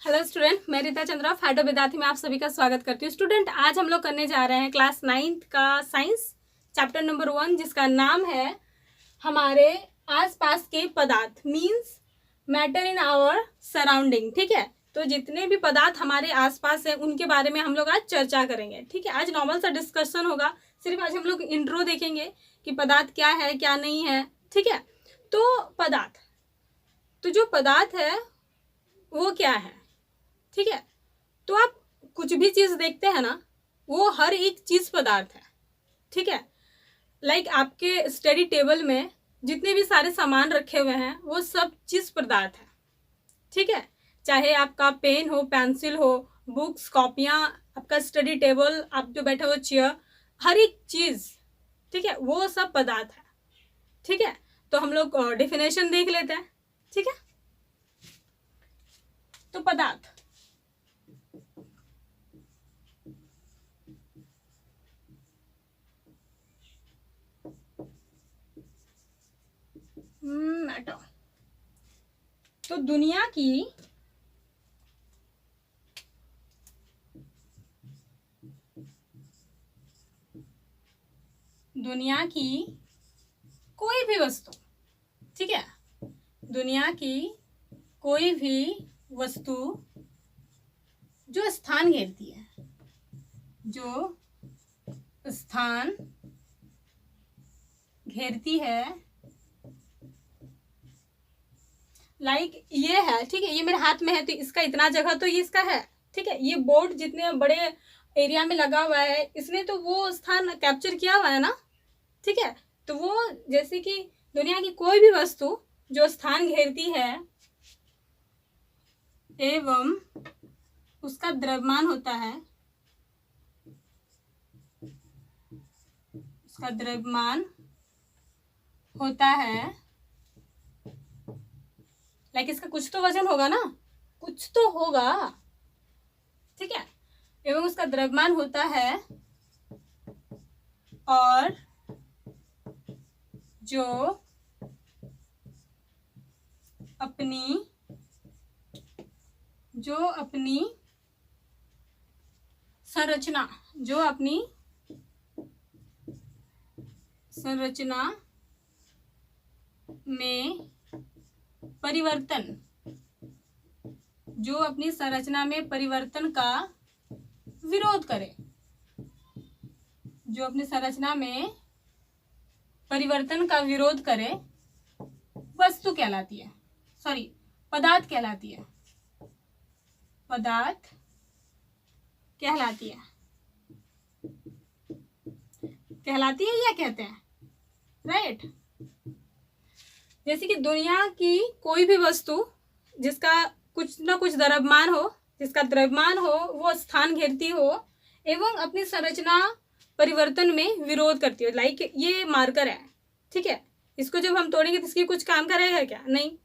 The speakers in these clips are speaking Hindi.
हेलो स्टूडेंट, मैं रीता चंद्रा फैडो विद्यार्थी में आप सभी का स्वागत करती हूँ। स्टूडेंट, आज हम लोग करने जा रहे हैं क्लास 9th का साइंस चैप्टर नंबर 1, जिसका नाम है हमारे आसपास के पदार्थ, means matter in our surrounding. ठीक है, तो जितने भी पदार्थ हमारे आसपास है उनके बारे में हम लोग आज चर्चा करेंगे। ठीक है, आज नॉर्मल सा डिस्कशन होगा। सिर्फ आज हम लोग इंट्रो देखेंगे कि पदार्थ क्या है क्या नहीं है। ठीक है, तो पदार्थ, तो जो पदार्थ है वो क्या है। ठीक है, तो आप कुछ भी चीज देखते हैं ना, वो हर एक चीज पदार्थ है। ठीक है, लाइक आपके स्टडी टेबल में जितने भी सारे सामान रखे हुए हैं वो सब चीज पदार्थ है। ठीक है, चाहे आपका पेन हो, पेंसिल हो, बुक्स, कॉपियां, आपका स्टडी टेबल, आप जो बैठे हो चेयर, हर एक चीज, ठीक है, वो सब पदार्थ है। ठीक है, तो हम लोग डेफिनेशन देख लेते हैं। ठीक है, तो पदार्थ, मैटर, तो दुनिया की कोई भी वस्तु, ठीक है, दुनिया की कोई भी वस्तु जो स्थान घेरती है, जो स्थान घेरती है, लाइक ये है। ठीक है, ये मेरे हाथ में है तो इसका इतना जगह तो ये इसका है। ठीक है, ये बोर्ड जितने बड़े एरिया में लगा हुआ है, इसने तो वो स्थान कैप्चर किया हुआ है ना। ठीक है, तो वो जैसे कि दुनिया की कोई भी वस्तु जो स्थान घेरती है एवं उसका द्रव्यमान होता है, उसका द्रव्यमान होता है, लाइक इसका कुछ तो वजन होगा ना, कुछ तो होगा। ठीक है, एवं उसका द्रव्यमान होता है और जो अपनी संरचना में परिवर्तन, जो अपनी संरचना में परिवर्तन का विरोध करे, जो अपनी संरचना में परिवर्तन का विरोध करे, वस्तु कहलाती है, सॉरी पदार्थ कहलाती है, पदार्थ कहलाती है, कहलाती है या कहते हैं, राइट। जैसे कि दुनिया की कोई भी वस्तु जिसका कुछ ना कुछ द्रव्यमान हो, जिसका द्रव्यमान हो, वो स्थान घेरती हो एवं अपनी संरचना परिवर्तन में विरोध करती हो। लाइक ये मार्कर है, ठीक है, इसको जब हम तोड़ेंगे तो इसकी कुछ काम करेगा क्या? नहीं।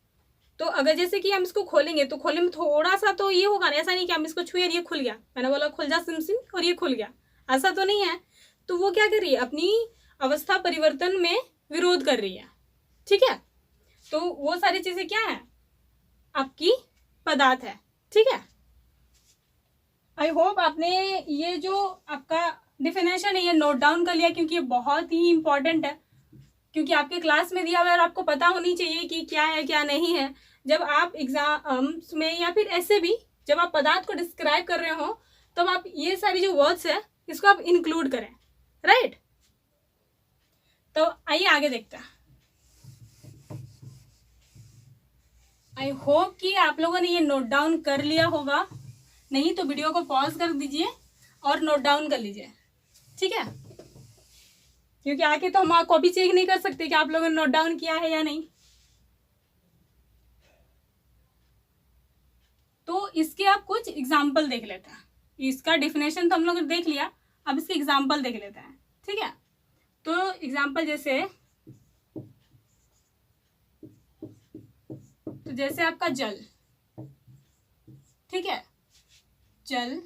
तो अगर जैसे कि हम इसको खोलेंगे तो खोलने में थोड़ा सा तो ये होगा ना, ऐसा नहीं कि हम इसको छुए और ये खुल गया, मैंने बोला खुल जा सिम सिम और ये खुल गया, ऐसा तो नहीं है। तो वो क्या कर रही है, अपनी अवस्था परिवर्तन में विरोध कर रही है। ठीक है, तो वो सारी चीजें क्या है, आपकी पदार्थ है। ठीक है, आई होप आपने ये जो आपका डिफिनेशन है ये नोट डाउन कर लिया, क्योंकि ये बहुत ही इंपॉर्टेंट है, क्योंकि आपके क्लास में दिया हुआ है और आपको पता होनी चाहिए कि क्या है क्या नहीं है। जब आप एग्जाम्स में या फिर ऐसे भी जब आप पदार्थ को डिस्क्राइब कर रहे हो तब आप ये सारी जो वर्ड्स है इसको आप इंक्लूड करें, राइट। तो आइए आगे देखते हैं। आई होप कि आप लोगों ने ये नोट डाउन कर लिया होगा, नहीं तो वीडियो को पॉज कर दीजिए और नोट डाउन कर लीजिए। ठीक है, क्योंकि आके तो हम कॉपी चेक नहीं कर सकते कि आप लोगों ने नोट डाउन किया है या नहीं। तो इसके आप कुछ एग्जाम्पल देख लेते हैं। इसका डिफिनेशन तो हम लोग ने देख लिया, अब इसके एग्जाम्पल देख लेते हैं। ठीक है, तो एग्जाम्पल जैसे आपका जल, ठीक है, जल,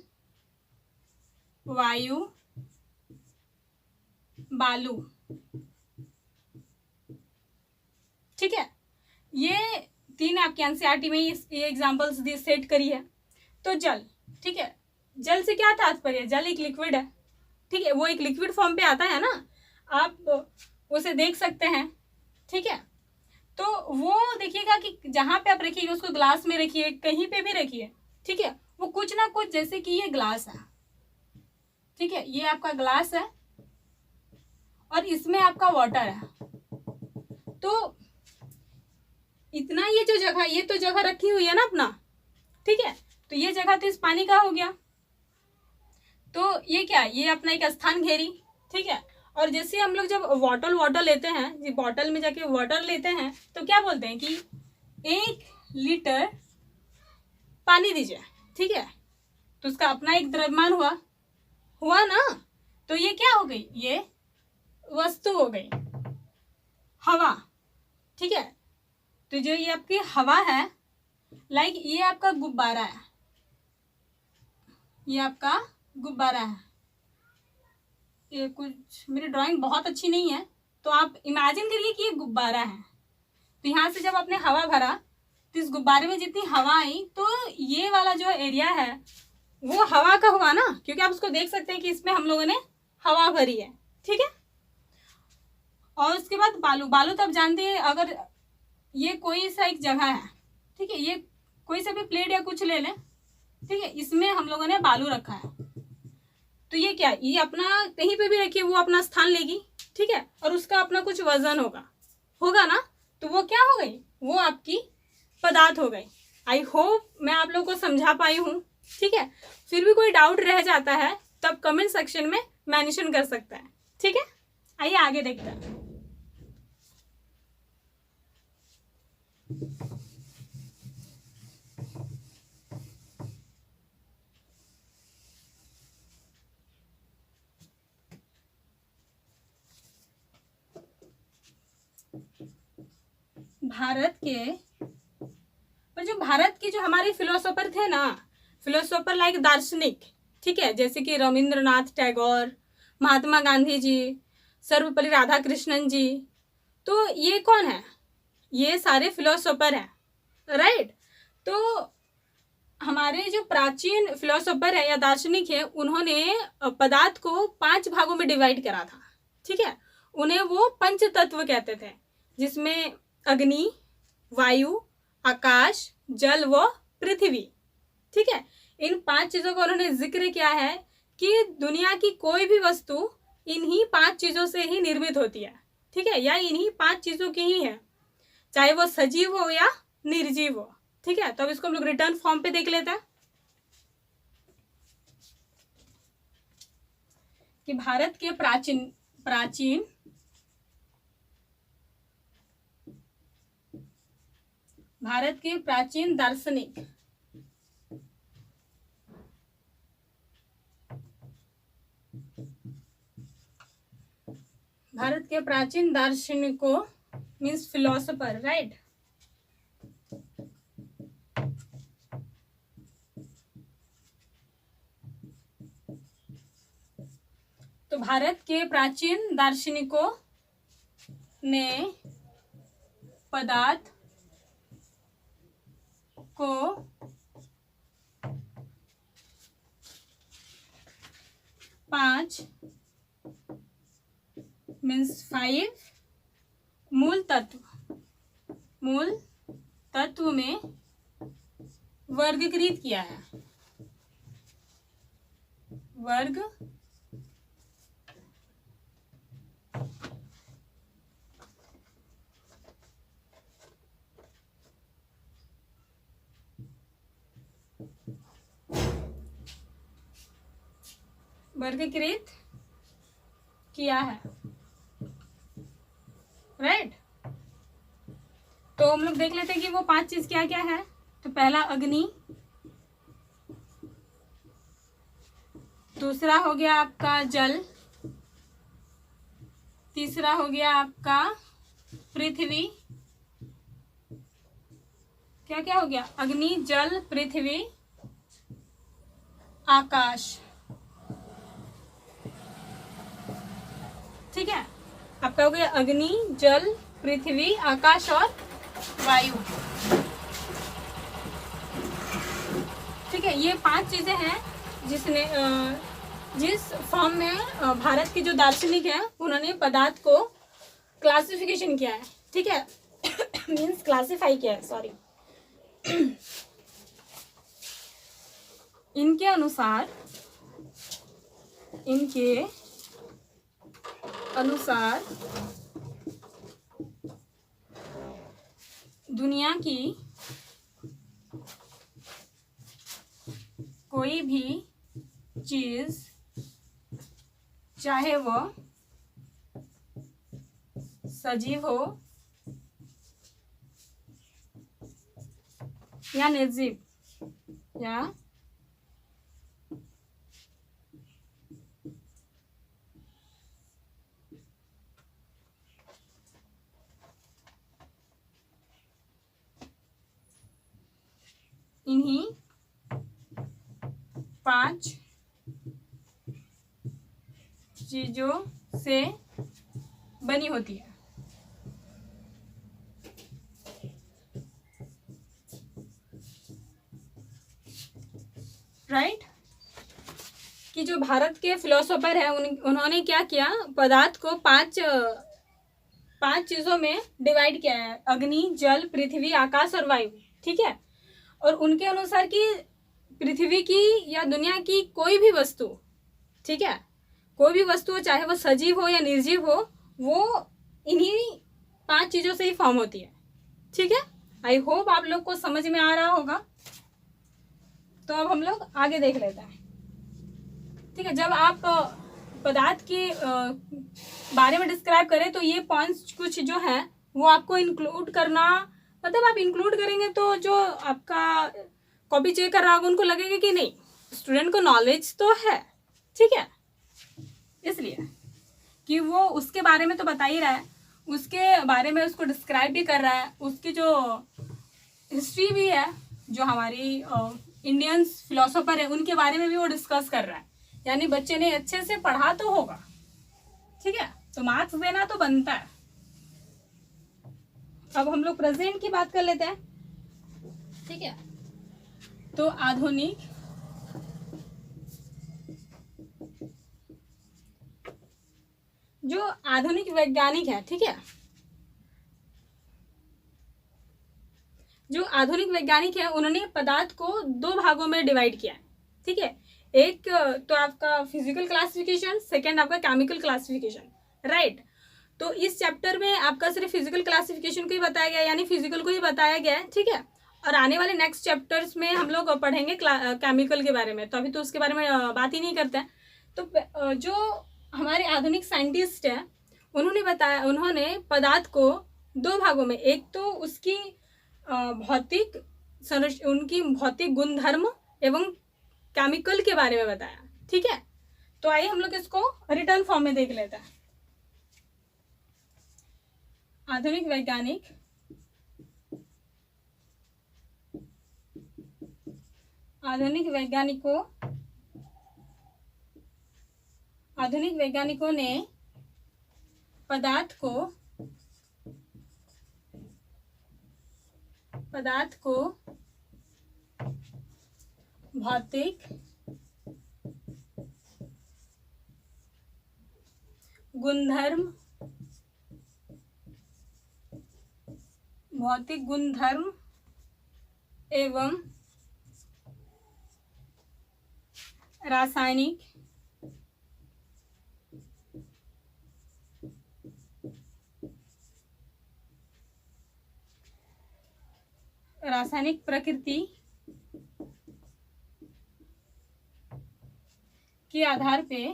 वायु, बालू। ठीक है, ये तीन आपके एनसीईआरटी में ये एग्जाम्पल्स सेट करी है। तो जल, ठीक है, जल से क्या तात्पर्य, जल एक लिक्विड है, ठीक है, वो एक लिक्विड फॉर्म पे आता है ना, आप उसे देख सकते हैं, ठीक है। तो वो देखिएगा कि जहां पे आप रखिएगा उसको ग्लास में रखिए, कहीं पे भी रखिए, ठीक है, वो कुछ ना कुछ, जैसे कि ये ग्लास है, ठीक है, ये आपका ग्लास है और इसमें आपका वाटर है, तो इतना ये जो जगह, ये तो जगह रखी हुई है ना अपना, ठीक है, तो ये जगह तो इस पानी का हो गया, तो ये क्या, ये अपना एक स्थान घेरी, ठीक है। और जैसे हम लोग जब वाटर लेते हैं, ये बॉटल में जाके वाटर लेते हैं, तो क्या बोलते हैं कि 1 लीटर पानी दीजिए, ठीक है, तो उसका अपना एक द्रव्यमान हुआ ना, तो ये क्या हो गई, ये वस्तु हो गई, हवा, ठीक है। तो जो ये आपकी हवा है, लाइक ये आपका गुब्बारा है, ये आपका गुब्बारा है, ये कुछ, मेरी ड्राइंग बहुत अच्छी नहीं है, तो आप इमेजिन करिए कि ये गुब्बारा है, तो यहाँ से जब आपने हवा भरा तो इस गुब्बारे में जितनी हवा आई, तो ये वाला जो एरिया है वो हवा का हुआ ना, क्योंकि आप उसको देख सकते हैं कि इसमें हम लोगों ने हवा भरी है, ठीक है। और उसके बाद बालू तो आप जानते हैं, अगर ये कोई सा एक जगह है, ठीक है, ये कोई सा भी प्लेट या कुछ ले लें, ठीक है, इसमें हम लोगों ने बालू रखा है, तो ये क्या, ये अपना कहीं पे भी रखिए वो अपना स्थान लेगी, ठीक है, और उसका अपना कुछ वजन होगा ना, तो वो क्या हो गई, वो आपकी पदार्थ हो गई। आई होप मैं आप लोगों को समझा पाई हूँ, ठीक है। फिर भी कोई डाउट रह जाता है तब कमेंट सेक्शन में मेंशन कर सकता है, ठीक है। आइए आगे देखते हैं। भारत के जो हमारे फिलोसोफर थे ना, फिलोसोफर लाइक दार्शनिक, ठीक है, जैसे कि रविंद्रनाथ टैगोर, महात्मा गांधी जी, सर्वपल्ली राधाकृष्णन जी, तो ये कौन है, ये सारे फिलोसोफर हैं, राइट। तो हमारे जो प्राचीन फिलोसोफर है या दार्शनिक है, उन्होंने पदार्थ को 5 भागों में डिवाइड करा था, ठीक है, उन्हें वो पंच तत्व कहते थे, जिसमें अग्नि, वायु, आकाश, जल व पृथ्वी, ठीक है। इन 5 चीजों का उन्होंने जिक्र किया है कि दुनिया की कोई भी वस्तु इन्हीं 5 चीजों से ही निर्मित होती है, ठीक है, या इन्हीं 5 चीजों की ही है, चाहे वो सजीव हो या निर्जीव हो, ठीक है। तो अब इसको हम लोग रिटर्न फॉर्म पे देख लेते हैं कि भारत के प्राचीन दार्शनिक, भारत के प्राचीन दार्शनिकों मीन्स फिलोसोफर, राइट। तो भारत के प्राचीन दार्शनिकों ने पदार्थ को 5 मूल तत्व में वर्गीकृत किया है, वर्गीकृत किया है, राइट। तो हम लोग देख लेते हैं कि वो 5 चीज क्या क्या है। तो पहला अग्नि, दूसरा हो गया आपका जल, तीसरा हो गया आपका पृथ्वी, क्या क्या हो गया, अग्नि, जल, पृथ्वी, आकाश, ठीक है। आपका हो गया अग्नि, जल, पृथ्वी, आकाश और वायु, ठीक है, ये 5 चीज़ें हैं जिसने जिस फॉर्म में भारत के जो दार्शनिक हैं उन्होंने पदार्थ को क्लासिफिकेशन किया है, ठीक है, मीन्स क्लासिफाई किया है, सॉरी। इनके अनुसार दुनिया की कोई भी चीज, चाहे वो सजीव हो या निर्जीव या इन्हीं 5 चीजों से बनी होती है। राइट, कि जो भारत के फिलोसोफर हैं उन्होंने क्या किया, पदार्थ को 5 चीजों में डिवाइड किया है, अग्नि, जल, पृथ्वी, आकाश और वायु, ठीक है। और उनके अनुसार कि पृथ्वी की या दुनिया की कोई भी वस्तु, ठीक है, कोई भी वस्तु चाहे वो सजीव हो या निर्जीव हो, वो इन्हीं 5 चीजों से ही फॉर्म होती है, ठीक है। आई होप आप लोग को समझ में आ रहा होगा। तो अब हम लोग आगे देख लेते हैं, ठीक है। जब आप पदार्थ के बारे में डिस्क्राइब करें तो ये पॉइंट्स कुछ जो है वो आपको इंक्लूड करना, मतलब आप इंक्लूड करेंगे तो जो आपका कॉपी चेक कर रहा होगा उनको लगेगा कि नहीं, स्टूडेंट को नॉलेज तो है, ठीक है, इसलिए कि वो उसके बारे में तो बता ही रहा है, उसके बारे में उसको डिस्क्राइब भी कर रहा है, उसकी जो हिस्ट्री भी है, जो हमारी इंडियंस फिलोसोफर है उनके बारे में भी वो डिस्कस कर रहा है, यानी बच्चे ने अच्छे से पढ़ा तो होगा, ठीक है, तो मार्क्स देना तो बनता है। अब हम लोग प्रेजेंट की बात कर लेते हैं, ठीक है। तो आधुनिक वैज्ञानिक है, ठीक है, जो आधुनिक वैज्ञानिक है उन्होंने पदार्थ को 2 भागों में डिवाइड किया है, ठीक है। एक तो आपका फिजिकल क्लासिफिकेशन, सेकेंड आपका केमिकल क्लासिफिकेशन, राइट। तो इस चैप्टर में आपका सिर्फ फिजिकल क्लासिफिकेशन को ही बताया गया, यानी फिजिकल को ही बताया गया है, ठीक है। और आने वाले नेक्स्ट चैप्टर्स में हम लोग पढ़ेंगे केमिकल के बारे में, तो अभी तो उसके बारे में बात ही नहीं करते हैं। तो जो हमारे आधुनिक साइंटिस्ट हैं उन्होंने पदार्थ को 2 भागों में, एक तो उसकी उनकी भौतिक गुणधर्म एवं केमिकल के बारे में बताया, ठीक है। तो आइए हम लोग इसको रिटर्न फॉर्म में देख लेते हैं। आधुनिक वैज्ञानिकों ने पदार्थ को भौतिक गुणधर्म एवं रासायनिक प्रकृति के आधार पे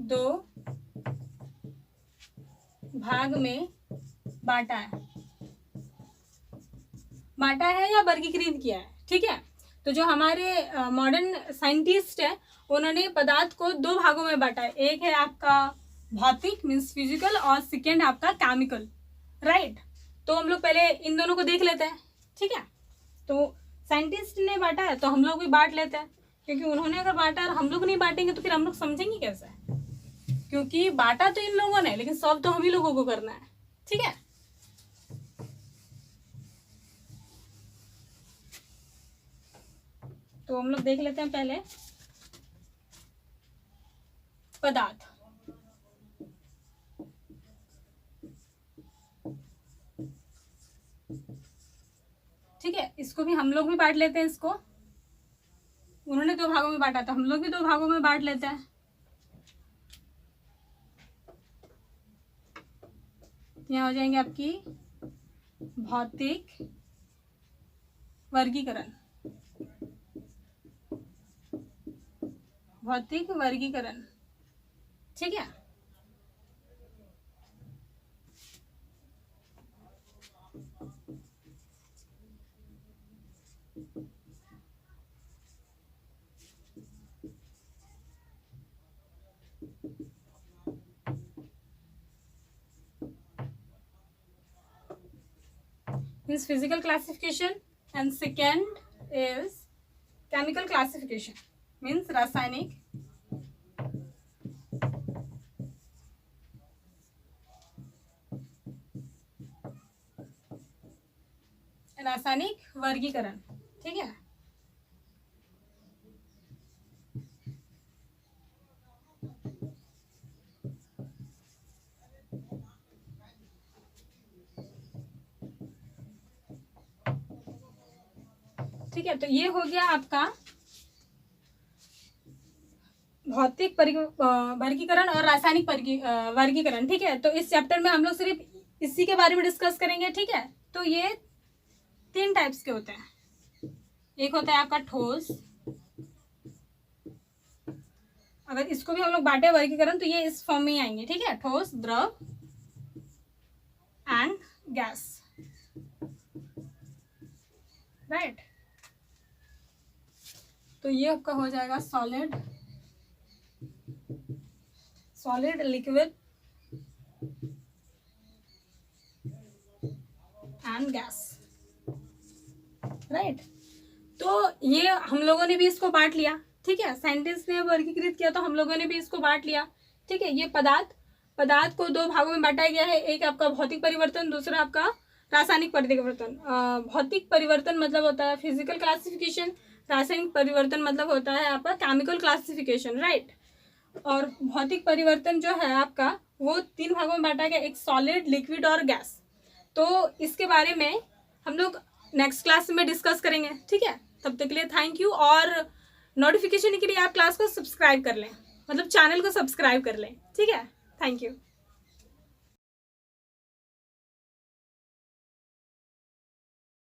2 भाग में बांटा है या वर्गीकृत किया है, ठीक है। तो जो हमारे मॉडर्न साइंटिस्ट है उन्होंने पदार्थ को 2 भागों में बांटा है, एक है आपका भौतिक मीन्स फिजिकल और सेकेंड आपका केमिकल, राइट। तो हम लोग पहले इन दोनों को देख लेते हैं, ठीक है। तो साइंटिस्ट ने बांटा है तो हम लोग भी बांट लेते हैं, क्योंकि उन्होंने अगर बांटा और हम लोग नहीं बांटेंगे तो फिर हम लोग समझेंगे कैसे, क्योंकि बांटा तो इन लोगों ने लेकिन सॉल्व तो हम ही लोगों को करना है, ठीक है। तो हम लोग देख लेते हैं पहले पदार्थ। ठीक है, इसको भी हम लोग भी बांट लेते हैं। इसको उन्होंने 2 भागों में बांटा था, हम लोग भी 2 भागों में बांट लेते हैं। यहाँ हो जाएंगे आपकी भौतिक वर्गीकरण। भौतिक वर्गीकरण, ठीक है। Means physical classification, and second is chemical classification, means रासायनिक वर्गीकरण, ठीक है। ठीक है, तो ये हो गया आपका भौतिक वर्गीकरण और रासायनिक वर्गीकरण, ठीक है। तो इस चैप्टर में हम लोग सिर्फ इसी के बारे में डिस्कस करेंगे, ठीक है। तो ये 3 टाइप्स के होते हैं। एक होता है आपका ठोस, अगर इसको भी हम लोग बांटे वर्गीकरण तो ये इस फॉर्म में ही आएंगे, ठीक है। ठोस, द्रव एंड गैस, राइट। तो ये आपका हो जाएगा solid, liquid and gas, right. तो ये हम लोगों ने भी इसको बांट लिया, ठीक है। साइंटिस्ट ने वर्गीकृत किया तो हम लोगों ने भी इसको बांट लिया, ठीक है। ये पदार्थ को 2 भागों में बांटा गया है। एक आपका भौतिक परिवर्तन, दूसरा आपका रासायनिक परिवर्तन। भौतिक परिवर्तन मतलब होता है फिजिकल क्लासिफिकेशन, रासायनिक परिवर्तन मतलब होता है आपका केमिकल क्लासिफिकेशन, राइट। और भौतिक परिवर्तन जो है आपका वो 3 भागों में बांटा गया, एक सॉलिड, लिक्विड और गैस। तो इसके बारे में हम लोग नेक्स्ट क्लास में डिस्कस करेंगे, ठीक है। तब तक के लिए थैंक यू। और नोटिफिकेशन के लिए आप क्लास को सब्सक्राइब कर लें, मतलब चैनल को सब्सक्राइब कर लें, ठीक है। Thank you.